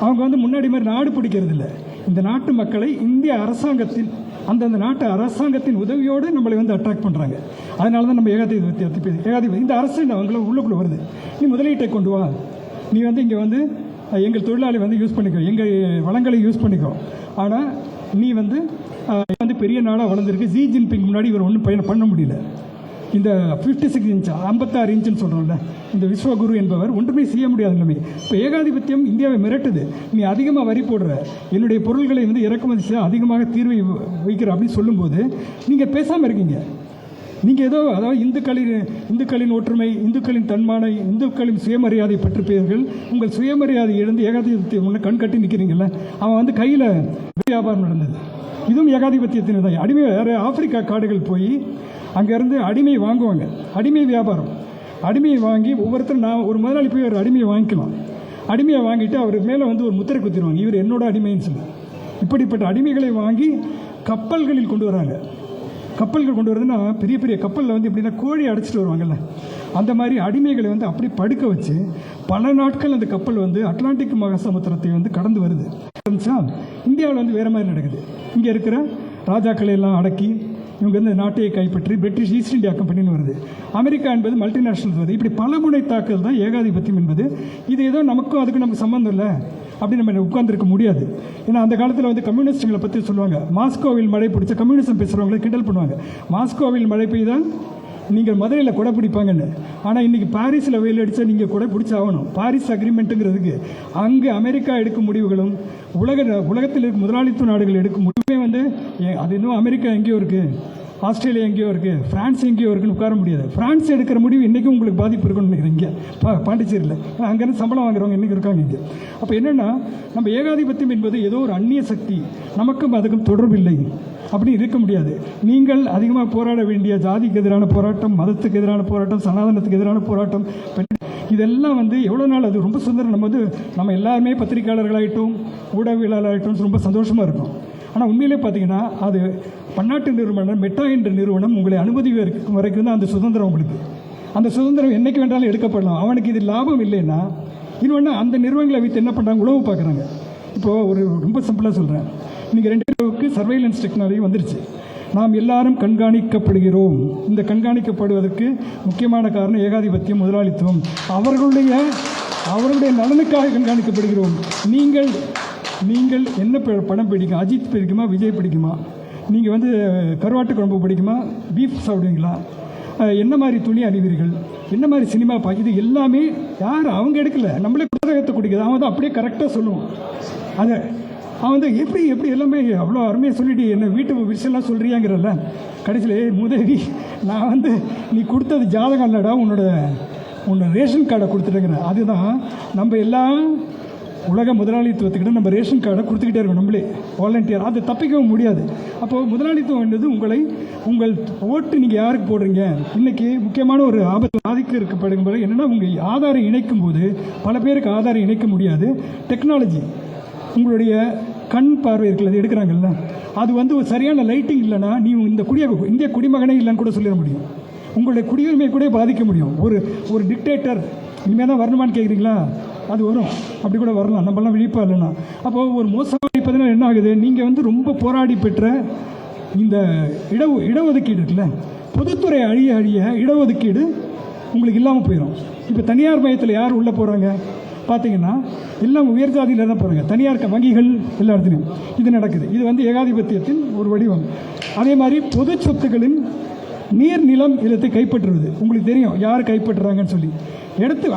A: அவங்க வந்து முன்னாடி மாதிரி நாடு பிடிக்கிறது இல்லை. இந்த நாட்டு மக்களை இந்திய அரசாங்கத்தின் அந்தந்த நாட்டு அரசாங்கத்தின் உதவியோடு நம்மளை வந்து அட்ராக்ட் பண்ணுறாங்க. அதனால தான் நம்ம ஏகாதிபதி இந்த அரசு அவங்கள உள்ளுக்குள்ளே வருது. நீ முதலீட்டை கொண்டு வா, நீ வந்து இங்கே வந்து எங்கள் தொழிலாளி வந்து யூஸ் பண்ணிக்கோ, எங்கள் வளங்களை யூஸ் பண்ணிக்கோ. ஆனால் நீ வந்து பெரிய நாடாக வளர்ந்துருக்கு. ஜி ஜின்பிங் முன்னாடி இவர் ஒன்றும் பண்ண முடியல. இந்த 56 இன்ச் 56 இன்ச்சுன்னு சொல்கிறோம்ல, இந்த விஸ்வகுரு என்பவர் ஒன்றுமே செய்ய முடியாத நிலைமை. இப்போ ஏகாதிபத்தியம் இந்தியாவை மிரட்டுது. நீ அதிகமாக வரி போடுற, என்னுடைய பொருள்களை வந்து இறக்குமதி செய்ய அதிகமாக தீர்வை வைக்கிற அப்படின்னு சொல்லும்போது நீங்கள் பேசாமல் இருக்கீங்க. நீங்கள் ஏதோ அதாவது இந்துக்களின் ஒற்றுமை, இந்துக்களின் தன்மானை, இந்துக்களின் சுயமரியாதை பற்றிப்பீர்கள். உங்கள் சுயமரியாதை இழந்து ஏகாதிபத்தியம் ஒன்று கண் கட்டி நிற்கிறீங்கள. அவன் வந்து கையில் வியாபாரம் நடந்தது. இதுவும் ஏகாதிபத்தியத்தின் தான். அடிமை ஆப்பிரிக்கா காடுகள் போய் அங்கேருந்து அடிமை வாங்குவாங்க. அடிமை வியாபாரம், அடிமையை வாங்கி ஒவ்வொருத்தரும், நான் ஒரு முதலாளி போய் ஒரு அடிமையை வாங்கிக்கலாம். அடிமையை வாங்கிட்டு அவர் மேலே வந்து ஒரு முத்திரை குத்திடுவாங்க, இவர் என்னோட அடிமைன்னு சொல்லி. இப்படிப்பட்ட அடிமைகளை வாங்கி கப்பல்களில் கொண்டு வராங்க. கப்பல்கள் கொண்டு வரதுன்னா பெரிய பெரிய கப்பலில் வந்து எப்படின்னா கோழி அடைச்சிட்டு வருவாங்கல்ல, அந்த மாதிரி அடிமைகளை வந்து அப்படி படுக்க வச்சு பல நாட்கள் அந்த கப்பல் வந்து அட்லாண்டிக் மகாசமுத்திரத்தை வந்து கடந்து வருது. இந்தியாவில் வந்து வேறு மாதிரி நடக்குது. இங்கே இருக்கிற ராஜாக்களை எல்லாம் அடக்கி இவங்க வந்து நாட்டையை கைப்பற்றி பிரிட்டிஷ் ஈஸ்ட் இந்தியா கம்பெனின்னு வருது. அமெரிக்கா என்பது மல்டிநேஷனல் வருது. இப்படி பல முனை தாக்குதல் தான் ஏகாதிபத்தியம் என்பது. இது ஏதோ நமக்கும் அதுக்கும் நமக்கு சம்மந்தம் இல்லை அப்படி நம்ம உட்கார்ந்துருக்க முடியாது. ஏன்னா அந்த காலத்தில் வந்து கம்யூனிஸ்டுகளை பற்றி சொல்லுவாங்க. மாஸ்கோவில் மழை பிடிச்ச கம்யூனிசம் பேசுகிறவங்களே கிண்டல் பண்ணுவாங்க. மாஸ்கோவில் மழை பெய்தால் நீங்கள் மதுரையில் கொடை பிடிப்பாங்கன்னு. ஆனால் இன்றைக்கி பாரிஸில் வெயில் அடித்தா நீங்கள் கொடை பிடிச்சாகணும். பாரிஸ் அக்ரிமெண்ட்டுங்கிறதுக்கு அங்கே அமெரிக்கா எடுக்கும் முடிவுகளும் உலகத்தில் இருக்க முதலாளித்துவ நாடுகள் எடுக்கும் முடிவுமே வந்து அது இன்னும் அமெரிக்கா எங்கேயோ இருக்குது, ஆஸ்திரேலியா எங்கேயோ இருக்குது, ஃப்ரான்ஸ் எங்கேயோ இருக்குன்னு உட்கார முடியாது. ஃப்ரான்ஸ் எடுக்கிற முடிவு இன்றைக்கும் உங்களுக்கு பாதிப்பு இருக்குன்னு நினைக்கிறேன். இங்கே பாண்டிச்சேரியில் அங்கேருந்து சம்பளம் வாங்குறவங்க இன்றைக்கி இருக்காங்க இங்கே. அப்போ என்னென்னா நம்ம ஏகாதிபத்தியம் என்பது ஏதோ ஒரு அந்நிய சக்தி, நமக்கும் அதுக்கும் தொடர்பில்லை அப்படி இருக்க முடியாது. நீங்கள் அதிகமாக போராட வேண்டிய ஜாதிக்கு எதிரான போராட்டம், மதத்துக்கு எதிரான போராட்டம், சனாதனத்துக்கு எதிரான போராட்டம், இதெல்லாம் வந்து எவ்வளோ நாள் அது ரொம்ப சுதந்திரம். நம்ம எல்லாருமே பத்திரிகையாளர்களாகிட்டோம், ஊடகவியலாளராகிட்டோம், ரொம்ப சந்தோஷமாக இருக்கும். ஆனால் உண்மையிலே பார்த்தீங்கன்னா அது பன்னாட்டு நிறுவனம் மெட்டா என்ற நிறுவனம் உங்களை அனுமதி வரைக்கும் தான் அந்த சுதந்திரம் உங்களுக்கு. அந்த சுதந்திரம் என்றைக்கு வேண்டாலும் எடுக்கப்படலாம். அவனுக்கு இது லாபம் இல்லைன்னா இன்னொன்று அந்த நிறுவனங்களை வைத்து என்ன பண்ணுறாங்க, உழவு பார்க்குறாங்க. இப்போது ஒரு ரொம்ப சிம்பிளாக சொல்கிறேன். இன்றைக்கி 2 அளவுக்கு சர்வைலன்ஸ் டெக்னாலஜி வந்துருச்சு. நாம் எல்லாரும் கண்காணிக்கப்படுகிறோம். இந்த கண்காணிக்கப்படுவதற்கு முக்கியமான காரணம் ஏகாதிபத்தியம், முதலாளித்துவம். அவர்களுடைய நலனுக்காக கண்காணிக்கப்படுகிறோம். நீங்கள் என்ன படம் பிடிக்கும்? அஜித் பிடிக்குமா, விஜய் பிடிக்குமா? நீங்கள் வந்து கருவாட்டு குழம்பு பிடிக்குமா, பீஃப் சாப்பிடுவீங்களா, என்ன மாதிரி துணி அணிவீர்கள், என்ன மாதிரி சினிமா இது எல்லாமே யார் அவங்க எடுக்கல, நம்மளே புத்தகத்தை குடிக்குது. அவன் தான் அப்படியே கரெக்டாக சொல்லுவான். அதை அவன் வந்து எப்படி எல்லாமே அவ்வளோ அருமையாக சொல்லிட்டு என்ன வீட்டு விஷயம்லாம் சொல்கிறியாங்கிறல்ல. கடைசியில் முதவி நான் வந்து நீ கொடுத்தது ஜாதகம் இல்லைடா, உன்னோட ரேஷன் கார்டை கொடுத்துட்டேங்கிறேன். அதுதான் நம்ம எல்லாம் உலக முதலாளித்துவத்துக்கிட்ட நம்ம ரேஷன் கார்டை கொடுத்துக்கிட்டே இருக்கோம் நம்மளே வாலண்டியர். அதை தப்பிக்கவும் முடியாது. அப்போது முதலாளித்துவம் என்பது உங்கள் ஓட்டு நீங்கள் யாருக்கு போடுறீங்க. இன்றைக்கி முக்கியமான ஒரு ஆபத்து பாதிக்க இருக்கப்படுகும் போது என்னென்னா, உங்கள் ஆதாரம் இணைக்கும் போது பல பேருக்கு ஆதாரம் இணைக்க முடியாது. டெக்னாலஜி உங்களுடைய கண் பார்வை இருக்கிறது அது எடுக்கிறாங்கல்ல, அது வந்து ஒரு சரியான லைட்டிங் இல்லைன்னா நீ இந்திய குடிமகனே இல்லைன்னு கூட சொல்லிட முடியும். உங்களுடைய குடியுரிமை கூட பாதிக்க முடியும். ஒரு டிக்டேட்டர் இனிமேல் தான் வரணுமான்னு கேட்குறீங்களா, அது வரும். அப்படி கூட வரலாம், நம்மளாம் விழிப்பா இல்லைன்னா. அப்போது ஒரு மோசமாக பார்த்தீங்கன்னா என்ன ஆகுது, நீங்கள் வந்து ரொம்ப போராடி பெற்ற இந்த இடஒதுக்கீடு இருக்குல்ல, பொதுத்துறை அழிய இடஒதுக்கீடு உங்களுக்கு இல்லாமல் போயிடும். இப்போ தனியார் மையத்தில் யார் உள்ளே போகிறாங்க பார்த்தீங்கன்னா எல்லாம் உயர் ஜாதியில் தான் போகிறாங்க. தனியார் வங்கிகள் எல்லா இடத்துலையும் இது நடக்குது. இது வந்து ஏகாதிபத்தியத்தின் ஒரு வடிவம். அதே மாதிரி பொது சொத்துக்களின் நீர் நிலம் இல்லத்தை கைப்பற்றுவது உங்களுக்கு தெரியும் யார் கைப்பற்றுறாங்கன்னு சொல்லி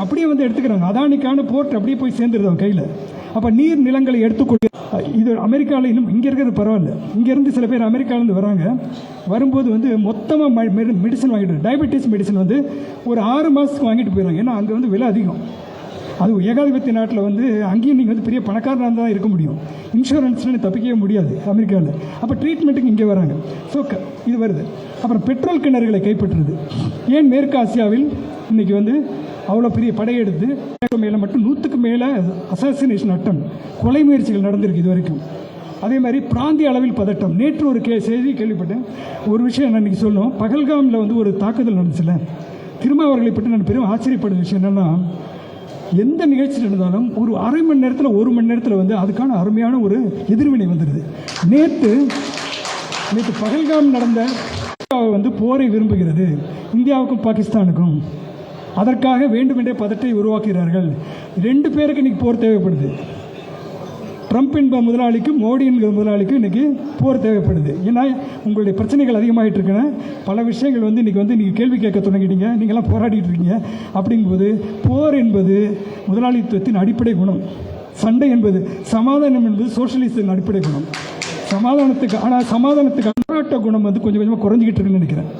A: அப்படியே வந்து எடுத்துக்கிறாங்க. அதானிக்கான போர்ட் அப்படியே போய் சேர்ந்துருது அவன் கையில். அப்போ நீர் நிலங்களை எடுத்துக்கொண்டு இது அமெரிக்காவில் இன்னும் இங்கே இருக்கிறது பரவாயில்ல. இங்கேருந்து சில பேர் அமெரிக்காவிலேருந்து வராங்க. வரும்போது வந்து மொத்தமாக மெடிசன் வாங்கிட்டு, டயபெட்டிஸ் மெடிசன் வந்து ஒரு 6 மாதத்துக்கு வாங்கிட்டு போயிடுறாங்க. ஏன்னா அங்கே வந்து விலை அதிகம். அது ஏகாதிபத்திய நாட்டில் வந்து அங்கேயும் நீங்கள் வந்து பெரிய பணக்காரனாக தான் இருக்க முடியும். இன்சூரன்ஸ்னு தப்பிக்கவே முடியாது அமெரிக்காவில். அப்போ ட்ரீட்மெண்ட்டுக்கு இங்கே வராங்க. ஸோ இது வருது. அப்புறம் பெட்ரோல் கிணறுகளை கைப்பற்றுறது. ஏன் மேற்கு ஆசியாவில் இன்றைக்கி வந்து அவ்வளோ பெரிய படையெடுத்து மேலே மட்டும் 100க்கு மேலே அசாசினேஷன் அட்டம், கொலை முயற்சிகள் நடந்திருக்கு இது வரைக்கும். அதே மாதிரி பிராந்திய அளவில் பதட்டம். நேற்று ஒரு செய்தி கேள்விப்பட்டேன். ஒரு விஷயம் நான் இன்றைக்கி சொல்லணும். பகல்காமில் வந்து ஒரு தாக்குதல் நடந்துச்சுல, திருமாவர்களை பற்றி நான் பெரும் ஆச்சரியப்படுற விஷயம் என்னென்னா, எந்த நிகழ்ச்சி நடந்தாலும் ஒரு அரை மணி நேரத்தில் 1 மணி நேரத்தில் வந்து அதுக்கான அருமையான ஒரு எதிர்வினை வந்துடுது. நேற்று பகல்காம் நடந்த வந்து போரை விரும்புகிறது, இந்தியாவுக்கும் பாகிஸ்தானுக்கும். அதற்காக வேண்டுமென்றே பதட்டத்தை உருவாக்குகிறார்கள். 2 பேருக்கு இன்றைக்கி போர் தேவைப்படுது. ட்ரம்ப் என்ப முதலாளிக்கும் மோடி என்கிற முதலாளிக்கும் இன்றைக்கி போர் தேவைப்படுது. ஏன்னா உங்களுடைய பிரச்சனைகள் அதிகமாகிட்டு இருக்குன்னா பல விஷயங்கள் வந்து இன்றைக்கி வந்து நீங்கள் கேள்வி கேட்க தொடங்கிட்டீங்க, நீங்கள்லாம் போராடிட்டு இருக்கீங்க. அப்படிங்கும்போது போர் என்பது முதலாளித்துவத்தின் அடிப்படை குணம். சண்டை என்பது, சமாதானம் என்பது சோஷலிசத்தின் அடிப்படை குணம். சமாதானத்துக்கு போராட்ட குணம் வந்து கொஞ்சம் கொஞ்சமாக குறைஞ்சிக்கிட்டு இருக்குன்னு நினைக்கிறேன்.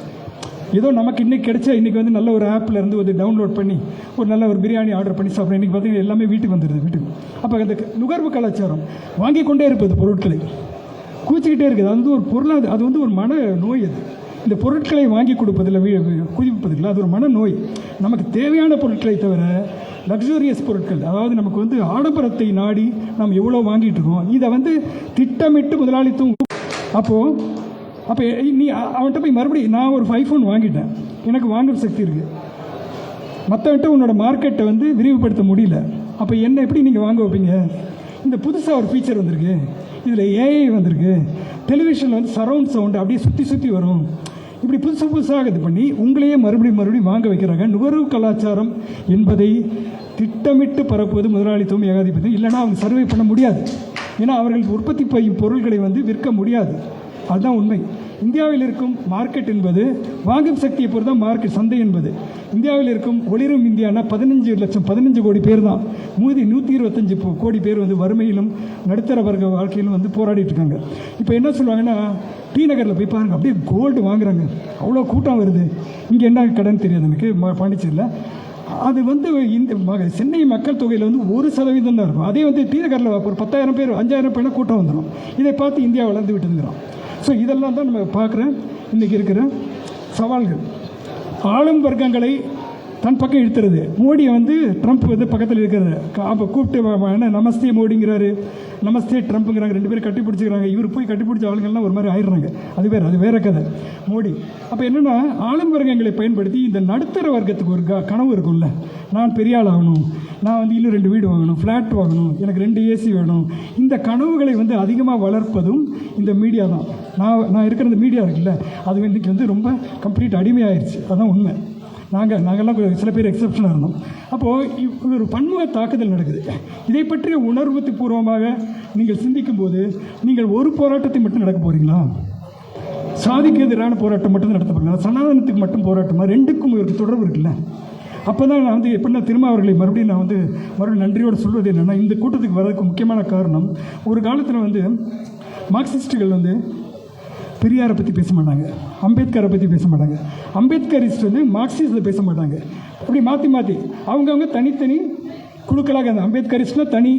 A: ஏதோ நமக்கு இன்றைக்கி கிடைச்சா இன்றைக்கி வந்து நல்ல ஒரு ஆப்பில் இருந்து ஒரு டவுன்லோட் பண்ணி ஒரு நல்ல ஒரு பிரியாணி ஆர்டர் பண்ணி சாப்பிட்றேன். இன்றைக்கி பார்த்தீங்கன்னா எல்லாமே வீட்டுக்கு வந்துடுது வீட்டுக்கு. அப்போ அந்த நுகர்வு கலாச்சாரம் வாங்கி கொண்டே இருப்பது, பொருட்களை குவிச்சிக்கிட்டே இருக்குது. அது வந்து ஒரு பொருளாதார, அது வந்து ஒரு மன நோய். அது இந்த பொருட்களை வாங்கி கொடுப்பதில் குவிப்பதில்லை, அது ஒரு மன நோய். நமக்கு தேவையான பொருட்களை தவிர லக்ஸூரியஸ் பொருட்கள், அதாவது நமக்கு வந்து ஆடம்பரத்தை நாடி நாம் எவ்வளோ வாங்கிட்டு இருக்கோம். இதை வந்து திட்டமிட்டு முதலாளித்துவம். அப்போ நீ அவன்கிட்ட போய் மறுபடியும் நான் ஒரு ஐஃபோன் வாங்கிட்டேன், எனக்கு வாங்குற சக்தி இருக்குது. மற்றவன்ட்ட உன்னோட மார்க்கெட்டை வந்து விரிவுபடுத்த முடியல. அப்போ என்ன எப்படி நீங்கள் வாங்க வைப்பீங்க? இந்த புதுசாக ஒரு ஃபீச்சர் வந்திருக்கு, இதில் ஏஐ வந்திருக்கு, டெலிவிஷனில் வந்து சரவுண்ட் சவுண்டு அப்படியே சுற்றி சுற்றி வரும், இப்படி புதுசாக இது பண்ணி உங்களையே மறுபடியும் வாங்க வைக்கிறாங்க. நுகர்வு கலாச்சாரம் என்பதை திட்டமிட்டு பரப்புவது முதலாளித்துவம், ஏகாதிபத்தியம். இல்லைனா அவங்க சர்வே பண்ண முடியாது. ஏன்னா அவர்கள் உற்பத்தி செய்யும் பொருட்களை வந்து விற்க முடியாது. அதுதான் உண்மை. இந்தியாவில் இருக்கும் மார்க்கெட் என்பது வாங்கும் சக்தியை பொறுத்து தான் மார்க்கெட், சந்தை என்பது. இந்தியாவில் இருக்கும் ஒளிரும் இந்தியானா 15 கோடி பேர் தான். 125 கோடி பேர் வந்து வறுமையிலும் நடுத்தர வர்க்க வாழ்க்கையிலும் வந்து போராடிட்டு இருக்காங்க. இப்போ என்ன சொல்லுவாங்கன்னா, டி நகரில் போய் பாருங்கள், அப்படியே கோல்டு வாங்குறாங்க, அவ்வளோ கூட்டம் வருது. இங்கே என்ன கடன் தெரியாது எனக்கு, பாண்டிச்சேரியில். அது வந்து இந்த சென்னை மக்கள் தொகையில் வந்து 1% தான் இருக்கும். அதே வந்து டி நகரில் ஒரு 10,000 பேர் 5,000 பேர் கூட்டம் வந்துடும். இதை பார்த்து இந்தியா வளர்ந்து விட்டுங்கிறோம். ஸோ இதெல்லாம் தான் நம்ம பார்க்குற இன்றைக்கி இருக்கிற சவால்கள். ஆளும் வர்க்கங்களை தன் பக்கம் இழுத்துறது. மோடியை வந்து ட்ரம்ப் வந்து பக்கத்தில் இருக்கிறது. அப்போ கூப்பிட்டு என்ன நமஸ்தே மோடிங்கிறாரு, நமஸ்தே ட்ரம்ப்புங்கிறாங்க. 2 பேரும் கட்டி பிடிச்சிக்கிறாங்க. இவர் போய் கட்டி பிடிச்ச ஆளுங்கள்லாம் ஒரு மாதிரி ஆயிடுறாங்க. அது வேற கதை மோடி. அப்போ என்னென்னா, ஆளும் வர்க்கங்களை பயன்படுத்தி இந்த நடுத்தர வர்க்கத்துக்கு ஒரு கனவு இருக்கும்ல, நான் பெரிய ஆள் ஆகணும், நான் வந்து இன்னும் 2 வீடு வாங்கணும், ஃப்ளாட் வாங்கணும், எனக்கு 2 ஏசி வேணும். இந்த கனவுகளை வந்து அதிகமாக வளர்ப்பதும் இந்த மீடியா தான். நான் இருக்கிற இந்த மீடியா இருக்குல்ல, அது இன்றைக்கி வந்து ரொம்ப கம்ப்ளீட் அடிமையாயிருச்சு. அதுதான் உண்மை. நாங்கள்லாம் சில பேர் எக்ஸப்ஷனாக இருந்தோம். அப்போது ஒரு பன்முக தாக்குதல் நடக்குது. இதை பற்றிய உணர்வு பூர்வமாக நீங்கள் சிந்திக்கும்போது, நீங்கள் ஒரு போராட்டத்தை மட்டும் நடக்க போகிறீங்களா? சாதிக்கு எதிரான போராட்டம் மட்டும் நடத்த போகிறீங்களா? சனாதனத்துக்கு மட்டும் போராட்டமா? ரெண்டுக்கும் இவருக்கு தொடர்பு இருக்குல்ல. அப்போ தான் நான் வந்து எப்படின்னா திரும்ப அவர்களை மறுபடியும் நன்றியோடு சொல்வது என்னென்னா, இந்த கூட்டத்துக்கு வர்றதுக்கு முக்கியமான காரணம், ஒரு காலத்தில் வந்து மார்க்சிஸ்டுகள் வந்து பெரியாரை பற்றி பேச மாட்டாங்க, அம்பேத்கரை பற்றி பேச மாட்டாங்க, அம்பேத்கரிஸ்ட் வந்து மார்க்சிஸ்டை பேச மாட்டாங்க. அப்படி மாற்றி அவங்கவுங்க தனித்தனி குழுக்களாக, அந்த அம்பேத்கரிஸ்ட்னா தனி,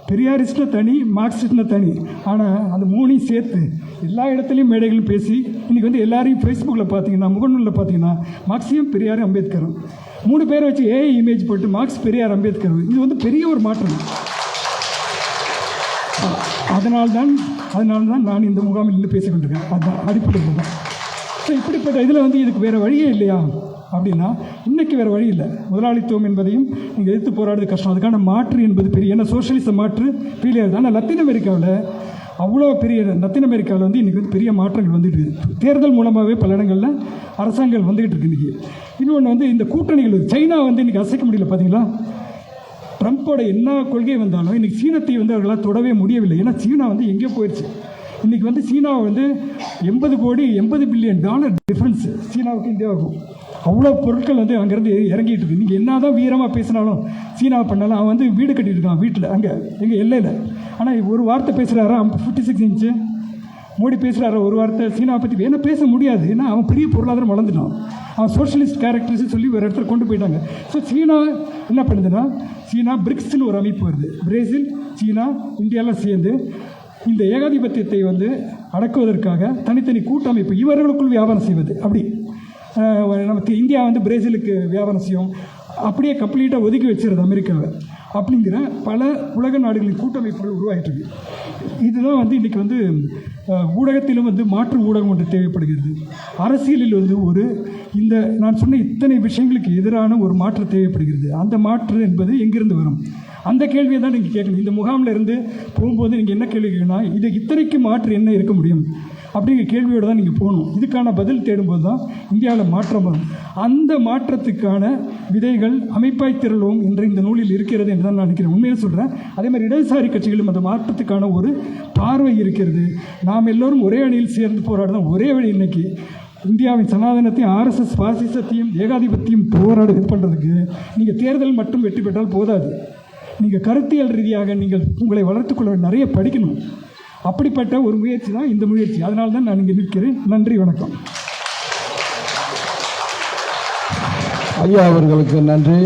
A: பெரியாரிஸ்டில் தனி, மார்க்சிஸ்டில் தனி. ஆனால் அந்த 3ஐயும் சேர்த்து எல்லா இடத்துலையும் மேடைகளும் பேசி இன்றைக்கி வந்து எல்லாரையும் ஃபேஸ்புக்கில் பார்த்தீங்கன்னா, முகநூலில் பார்த்தீங்கன்னா, மார்க்சியம், பெரியார், அம்பேத்கரும் 3 பேரை வச்சு ஏஐ இமேஜ் போட்டு மார்க்ஸ், பெரியார், அம்பேத்கர். இது வந்து பெரிய ஒரு மாற்றம். அதனால்தான் நான் இந்த முகாமில் இருந்து பேசிக் கொண்டிருக்கேன். அதுதான் அடிப்படையில் தான். ஸோ இப்படிப்பட்ட இதில் வந்து இதுக்கு வேறு வழியே இல்லையா அப்படின்னா, இன்றைக்கி வேறு வழி இல்லை. முதலாளித்துவம் என்பதையும் நீங்கள் எதிர்த்து போராடுறது கஷ்டம். அதுக்கான மாற்று என்பது பெரிய, ஏன்னா சோஷியலிச மாற்று ஃபெயிலியர் தான். ஆனால் லத்தீன் அமெரிக்காவில் அவ்வளோ பெரிய, லத்தீன் அமெரிக்காவில் வந்து இன்றைக்கி வந்து பெரிய மாற்றங்கள் வந்துட்டு இருக்குது. தேர்தல் மூலமாகவே பல இடங்களில் அரசாங்கங்கள் வந்துக்கிட்டு இருக்கு இன்றைக்கி. இன்னொன்று வந்து இந்த கூட்டணிகள், சைனா வந்து இன்றைக்கி அசைக்க முடியல. பார்த்தீங்களா, ட்ரம்ப்போட என்ன கொள்கை வந்தாலும் இன்றைக்கி சீனத்தை வந்து அவர்களால் தொடவே முடியவில்லை. ஏன்னா சீனா வந்து எங்கேயோ போயிடுச்சு. இன்றைக்கி வந்து சீனாவை வந்து $80 பில்லியன் டிஃப்ரென்ஸு சீனாவுக்கும் இந்தியாவுக்கும். அவ்வளோ பொருட்கள் வந்து அங்கேருந்து இறங்கிட்டு இருக்கு. நீங்கள் என்ன தான் வீரமாக பேசினாலும், சீனாவை பண்ணாலும், அவன் வந்து வீடு கட்டிகிட்டு இருக்கான் வீட்டில், அங்கே எங்கள் எல்லையில். ஆனால் ஒரு வார்த்தை பேசுகிறாரா, 56 இன்ச்சு மோடி பேசுகிறாரா ஒரு வார்த்தை சீனாவை பற்றி? ஏன்னா பேச முடியாது. ஏன்னா அவன் பெரிய பொருளாதாரம் வளர்ந்துட்டான். அவன் சோஷியலிஸ்ட் கேரக்டர்ஸ் சொல்லி ஒரு இடத்துல கொண்டு போயிட்டாங்க. ஸோ சீனா என்ன பண்ணுதுன்னா, சீனா பிரிக்ஸ்னு ஒரு அமைப்பு வருது. பிரேசில், சீனா, இந்தியாலாம் சேர்ந்து இந்த ஏகாதிபத்தியத்தை வந்து அடக்குவதற்காக தனித்தனி கூட்டமைப்பு, இவர்களுக்குள் வியாபாரம் செய்வது. அப்படி நமக்கு இந்தியா வந்து பிரேசிலுக்கு வியாபாரம் செய்யும், அப்படியே கம்ப்ளீட்டாக ஒதுக்கி வச்சிருது அமெரிக்காவை. அப்படிங்கிற பல உலக நாடுகளின் கூட்டமைப்புகள் உருவாகிட்டு இருக்கு. இதுதான் வந்து இன்றைக்கி வந்து ஊடகத்திலும் வந்து மாற்று ஊடகம் ஒன்று தேவைப்படுகிறது. அரசியலில் வந்து இந்த நான் சொன்ன இத்தனை விஷயங்களுக்கு எதிரான ஒரு மாற்று தேவைப்படுகிறது. அந்த மாற்று என்பது எங்கிருந்து வரும்? அந்த கேள்வியை தான் நீங்கள் கேட்கணும். இந்த முகாமில் இருந்து போகும்போது நீங்கள் என்ன கேள்வி கேட்கணும்னா, இது இத்தனைக்கு மாற்று என்ன இருக்க முடியும் அப்படிங்கிற கேள்வியோடு தான் நீங்கள் போகணும். இதுக்கான பதில் தேடும்போது தான் இந்தியாவில் மாற்றம் வரும். அந்த மாற்றத்துக்கான விதைகள் அமைப்பாய் திரளும் என்ற இந்த நூலில் இருக்கிறது என்று தான் நான் நினைக்கிறேன். உண்மையாக சொல்கிறேன். அதே மாதிரி இடதுசாரி கட்சிகளும் அந்த மாற்றத்துக்கான ஒரு பார்வை இருக்கிறது. நாம் எல்லோரும் ஒரே அணியில் சேர்ந்து போராடுதான் ஒரே வழி. இன்னைக்கு இந்தியாவின் சனாதனத்தையும் RSS பாசிசத்தையும் ஏகாதிபத்தியம் இது பண்ணுறதுக்கு நீங்கள் தேர்தல் மட்டும் வெற்றி பெற்றால் போதாது. நீங்கள் கருத்தியல் ரீதியாக நீங்கள் உங்களை வளர்த்துக்கொள்ள நிறைய படிக்கணும். அப்படிப்பட்ட ஒரு முயற்சி தான் இந்த முயற்சி. அதனால தான் நான் இங்கே நிற்கிறேன். நன்றி, வணக்கம்.
B: ஐயா அவர்களுக்கு நன்றி.